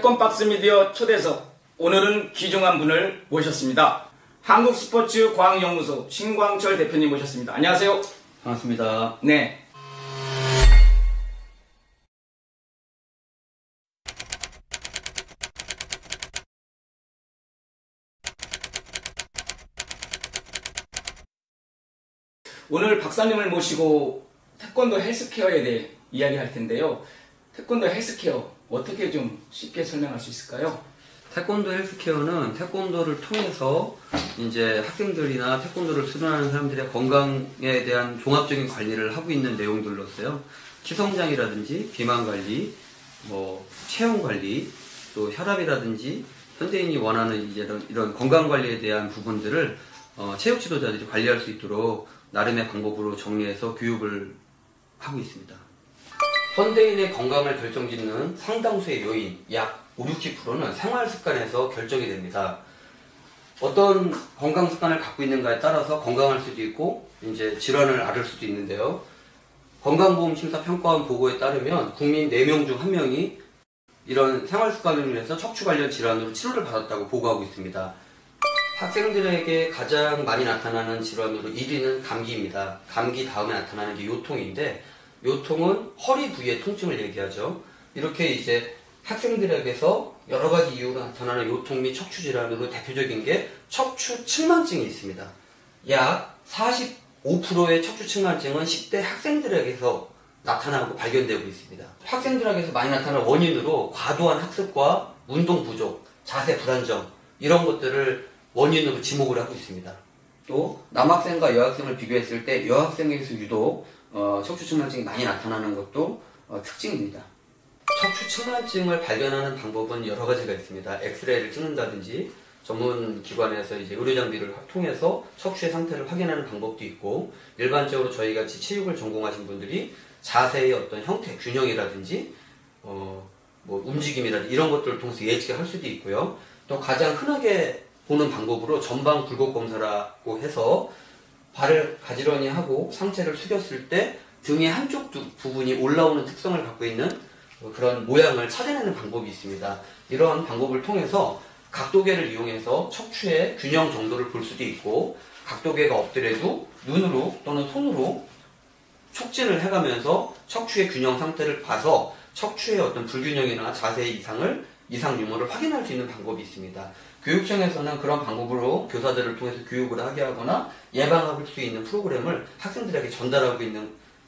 태권박스 미디어 초대석, 오늘은 귀중한 분을 모셨습니다. 한국스포츠과학연구소 신광철 대표님 모셨습니다. 안녕하세요. 반갑습니다. 네. 오늘 박사님을 모시고 태권도 헬스케어에 대해 이야기할 텐데요. 태권도 헬스케어 어떻게 좀 쉽게 설명할 수 있을까요? 태권도 헬스케어는 태권도를 통해서 이제 학생들이나 태권도를 수련하는 사람들의 건강에 대한 종합적인 관리를 하고 있는 내용들로서요. 키성장이라든지 비만 관리, 체형 관리, 또 혈압이라든지 현대인이 원하는 이제 이런 건강 관리에 대한 부분들을 체육 지도자들이 관리할 수 있도록 나름의 방법으로 정리해서 교육을 하고 있습니다. 현대인의 건강을 결정짓는 상당수의 요인, 약 50~60%는 생활 습관에서 결정이 됩니다. 어떤 건강 습관을 갖고 있는가에 따라서 건강할 수도 있고, 이제 질환을 앓을 수도 있는데요. 건강보험심사평가원 보고에 따르면 국민 4명 중 1명이 이런 생활 습관을 인해서 척추 관련 질환으로 치료를 받았다고 보고하고 있습니다. 학생들에게 가장 많이 나타나는 질환으로 1위는 감기입니다. 감기 다음에 나타나는 게 요통인데, 요통은 허리 부위의 통증을 얘기하죠. 이렇게 이제 학생들에게서 여러 가지 이유로 나타나는 요통 및 척추 질환으로 대표적인 게 척추 측만증이 있습니다. 약 45%의 척추 측만증은 10대 학생들에게서 나타나고 발견되고 있습니다. 학생들에게서 많이 나타나는 원인으로 과도한 학습과 운동 부족, 자세 불안정 이런 것들을 원인으로 지목을 하고 있습니다. 또 남학생과 여학생을 비교했을 때 여학생에서 유독 척추 측만증이 많이 나타나는 것도 특징입니다. 척추 측만증을 발견하는 방법은 여러 가지가 있습니다. 엑스레이를 찍는다든지 전문 기관에서 이제 의료 장비를 통해서 척추의 상태를 확인하는 방법도 있고, 일반적으로 저희 같이 체육을 전공하신 분들이 자세의 어떤 형태, 균형이라든지 움직임이라든지 이런 것들을 통해서 예측을 할 수도 있고요. 또 가장 흔하게 보는 방법으로 전방 굴곡 검사라고 해서 발을 가지런히 하고 상체를 숙였을 때 등의 한쪽 부분이 올라오는 특성을 갖고 있는 그런 모양을 찾아내는 방법이 있습니다. 이러한 방법을 통해서 각도계를 이용해서 척추의 균형 정도를 볼 수도 있고, 각도계가 없더라도 눈으로 또는 손으로 촉진을 해가면서 척추의 균형 상태를 봐서 척추의 어떤 불균형이나 자세 이상 유무를 확인할 수 있는 방법이 있습니다. 교육청에서는 그런 방법으로 교사들을 통해서 교육을 하게 하거나 예방할 수 있는 프로그램을 학생들에게 전달하고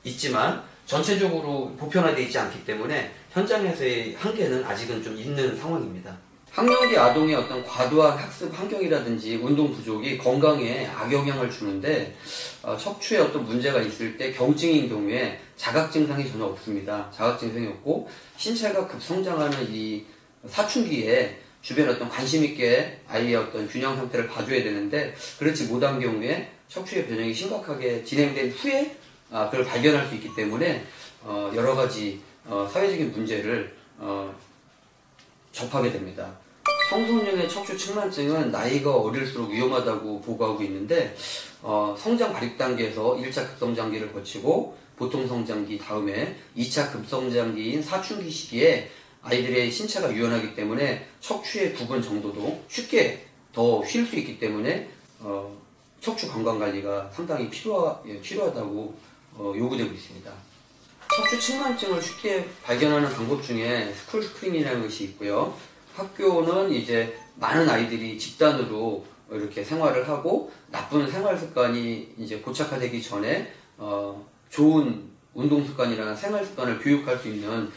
있지만 전체적으로 보편화되어 있지 않기 때문에 현장에서의 한계는 아직은 좀 있는 상황입니다. 학령기 아동의 어떤 과도한 학습 환경이라든지 운동 부족이 건강에 악영향을 주는데, 척추에 어떤 문제가 있을 때 경증인 경우에 자각 증상이 전혀 없습니다. 자각 증상이 없고 신체가 급성장하는 이 사춘기에 주변에 어떤 관심 있게 아이의 어떤 균형 상태를 봐줘야 되는데, 그렇지 못한 경우에 척추의 변형이 심각하게 진행된 후에 그걸 발견할 수 있기 때문에 여러 가지 사회적인 문제를 접하게 됩니다. 청소년의 척추 측만증은 나이가 어릴수록 위험하다고 보고하고 있는데, 성장 발육 단계에서 1차 급성장기를 거치고 보통 성장기 다음에 2차 급성장기인 사춘기 시기에 아이들의 신체가 유연하기 때문에 척추의 부분 정도도 쉽게 더 쉴 수 있기 때문에 척추 건강 관리가 상당히 필요하다고 요구되고 있습니다. 척추 측만증을 쉽게 발견하는 방법 중에 스쿨 스크린이라는 것이 있고요. 학교는 이제 많은 아이들이 집단으로 이렇게 생활을 하고 나쁜 생활 습관이 이제 고착화되기 전에 좋은 운동 습관이나 생활 습관을 교육할 수 있는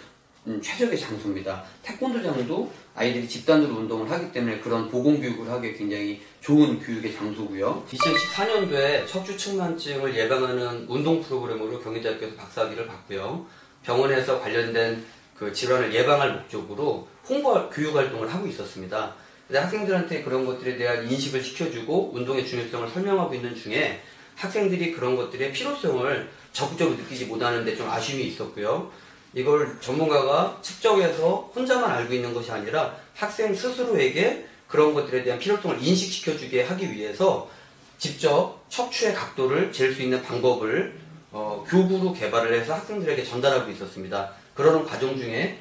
최적의 장소입니다. 태권도장도 아이들이 집단으로 운동을 하기 때문에 그런 보건교육을 하기에 굉장히 좋은 교육의 장소고요. 2014년도에 척추 측만증을 예방하는 운동 프로그램으로 경희대학교에서 박사학위를 받고요. 병원에서 관련된 그 질환을 예방할 목적으로 홍보 교육 활동을 하고 있었습니다. 근데 학생들한테 그런 것들에 대한 인식을 시켜주고 운동의 중요성을 설명하고 있는 중에 학생들이 그런 것들의 필요성을 적극적으로 느끼지 못하는데 좀 아쉬움이 있었고요. 이걸 전문가가 측정해서 혼자만 알고 있는 것이 아니라 학생 스스로에게 그런 것들에 대한 필요성을 인식시켜주게 하기 위해서 직접 척추의 각도를 잴 수 있는 방법을 교구로 개발을 해서 학생들에게 전달하고 있었습니다. 그러는 과정 중에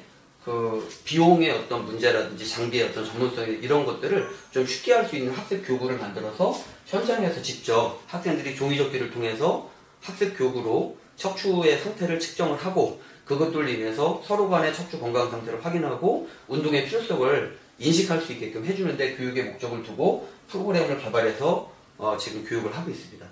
그 비용의 어떤 문제라든지 장비의 어떤 전문성 이런 것들을 좀 쉽게 할 수 있는 학습 교구를 만들어서 현장에서 직접 학생들이 종이접기를 통해서 학습 교구로 척추의 상태를 측정을 하고 그것들로 인해서 서로 간의 척추 건강 상태를 확인하고 운동의 필요성을 인식할 수 있게끔 해주는데 교육의 목적을 두고 프로그램을 개발해서 지금 교육을 하고 있습니다.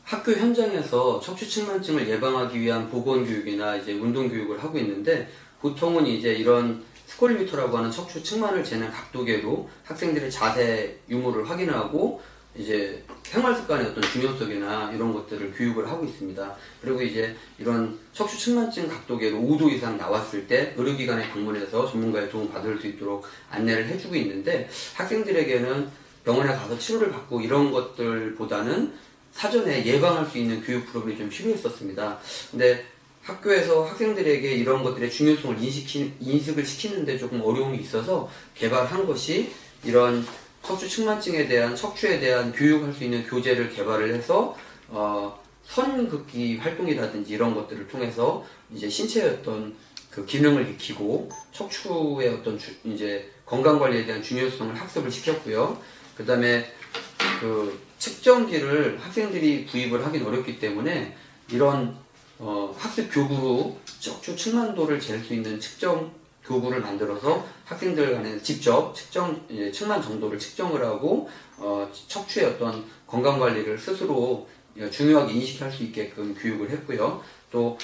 학교 현장에서 척추 측만증을 예방하기 위한 보건교육이나 이제 운동교육을 하고 있는데 보통은 이제 이런 스콜리미터라고 하는 척추 측만을 재는 각도계로 학생들의 자세 유무를 확인하고 이제 생활 습관의 어떤 중요성이나 이런 것들을 교육을 하고 있습니다. 그리고 이제 이런 척추 측만증 각도계로 5도 이상 나왔을 때 의료기관에 방문해서 전문가의 도움 받을 수 있도록 안내를 해주고 있는데 학생들에게는 병원에 가서 치료를 받고 이런 것들보다는 사전에 예방할 수 있는 교육 프로그램이 좀 필요했었습니다. 근데 학교에서 학생들에게 이런 것들의 중요성을 인식을 시키는데 조금 어려움이 있어서 개발한 것이 이런 척추 측만증에 대한 척추에 대한 교육할 수 있는 교재를 개발을 해서 선긋기 활동이라든지 이런 것들을 통해서 이제 신체의 어떤 그 기능을 익히고 척추의 어떤 이제 건강 관리에 대한 중요성을 학습을 시켰고요. 그다음에 그 측정기를 학생들이 구입을 하긴 어렵기 때문에 이런 학습 교구로 척추 측만도를 잴 수 있는 측정 교구를 만들어서 학생들 간에 직접 측만 정도를 측정을 하고 척추의 어떤 건강 관리를 스스로 중요하게 인식할 수 있게끔 교육을 했고요. 또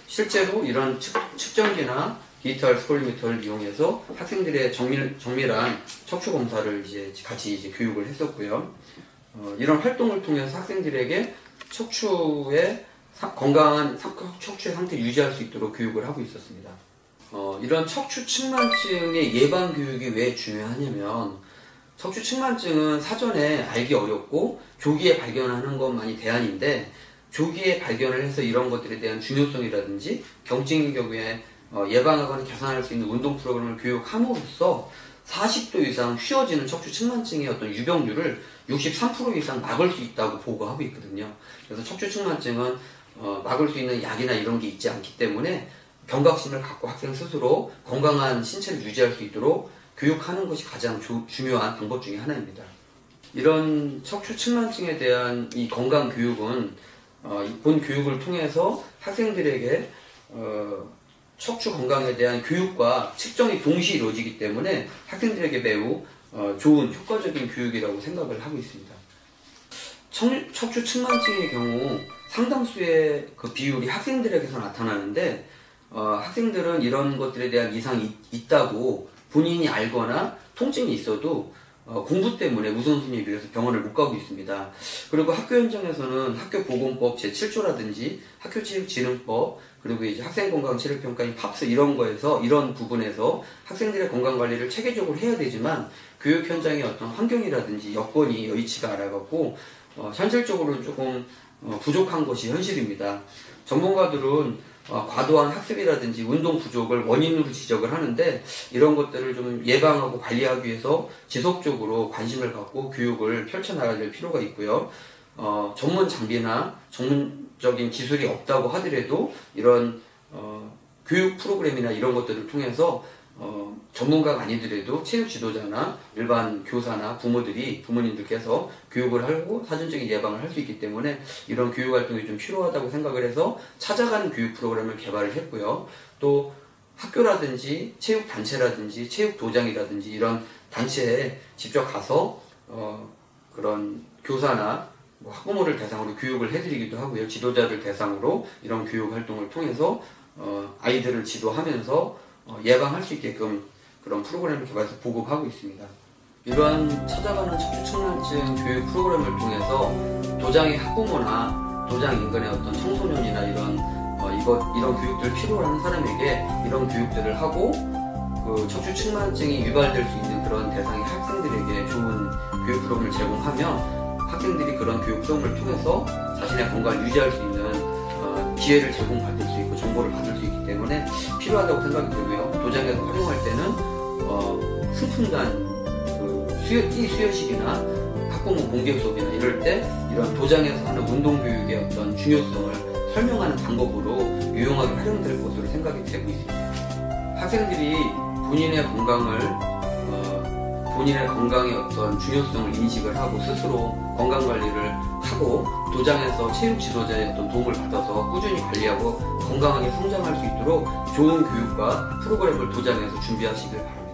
실제로 이런 측정기나 디지털 스콜리미터를 이용해서 학생들의 정밀한 척추 검사를 이제 같이 이제 교육을 했었고요. 이런 활동을 통해서 학생들에게 척추의 건강한 척추의 상태 유지할 수 있도록 교육을 하고 있었습니다. 이런 척추 측만증의 예방 교육이 왜 중요하냐면 척추 측만증은 사전에 알기 어렵고 조기에 발견하는 것만이 대안인데 조기에 발견을 해서 이런 것들에 대한 중요성이라든지 경증의 경우에 예방하거나 개선할 수 있는 운동 프로그램을 교육함으로써 40도 이상 쉬워지는 척추 측만증의 어떤 유병률을 63% 이상 막을 수 있다고 보고하고 있거든요. 그래서 척추 측만증은 막을 수 있는 약이나 이런 게 있지 않기 때문에 경각심을 갖고 학생 스스로 건강한 신체를 유지할 수 있도록 교육하는 것이 가장 중요한 방법 중에 하나입니다. 이런 척추 측만증에 대한 이 건강 교육은 본 교육을 통해서 학생들에게 척추 건강에 대한 교육과 측정이 동시에 이루어지기 때문에 학생들에게 매우 좋은 효과적인 교육이라고 생각을 하고 있습니다. 척추 측만증의 경우 상당수의 그 비율이 학생들에게서 나타나는데 학생들은 이런 것들에 대한 이상이 있다고 본인이 알거나 통증이 있어도 공부 때문에 우선순위에 비해서 병원을 못 가고 있습니다. 그리고 학교 현장에서는 학교보건법 제7조라든지 학교체육진흥법 그리고 이제 학생건강체력평가인 팝스 이런 부분에서 학생들의 건강관리를 체계적으로 해야 되지만 교육 현장의 어떤 환경이라든지 여건이 여의치가 않아갖고 현실적으로는 조금 부족한 것이 현실입니다. 전문가들은 과도한 학습이라든지 운동 부족을 원인으로 지적을 하는데 이런 것들을 좀 예방하고 관리하기 위해서 지속적으로 관심을 갖고 교육을 펼쳐나가야 될 필요가 있고요. 전문 장비나 전문적인 기술이 없다고 하더라도 이런 교육 프로그램이나 이런 것들을 통해서 전문가가 아니더라도 체육 지도자나 일반 교사나 부모님들께서 교육을 하고 사전적인 예방을 할 수 있기 때문에 이런 교육 활동이 좀 필요하다고 생각을 해서 찾아가는 교육 프로그램을 개발을 했고요. 또 학교라든지 체육단체라든지 체육도장이라든지 이런 단체에 직접 가서 그런 교사나 학부모를 대상으로 교육을 해드리기도 하고요. 지도자를 대상으로 이런 교육 활동을 통해서 아이들을 지도하면서 예방할 수 있게끔 그런 프로그램을 개발해서 보급하고 있습니다. 이러한 찾아가는 척추 측만증 교육 프로그램을 통해서 도장의 학부모나 도장 인근의 어떤 청소년이나 이런 교육들 필요로 하는 사람에게 이런 교육들을 하고 그 척추 측만증이 유발될 수 있는 그런 대상의 학생들에게 좋은 교육 프로그램을 제공하면 학생들이 그런 교육 프로그램을 통해서 자신의 건강을 유지할 수 있는 기회를 제공받을 수 있고 정보를 받을 수 있기 때문에 필요하다고 생각이 들고요. 도장에서 활용할 때는 승풍단 이 수여식이나 학부모 공개 수업이나 이럴 때 이런 도장에서 하는 운동교육의 어떤 중요성을 설명하는 방법으로 유용하게 활용될 것으로 생각이 되고 있습니다. 학생들이 본인의 건강을 본인의 건강의 어떤 중요성을 인식을 하고 스스로 건강 관리를 하고 도장에서 체육 지도자의 어떤 도움을 받아서 꾸준히 관리하고 건강하게 성장할 수 있도록 좋은 교육과 프로그램을 도장에서 준비하시길 바랍니다.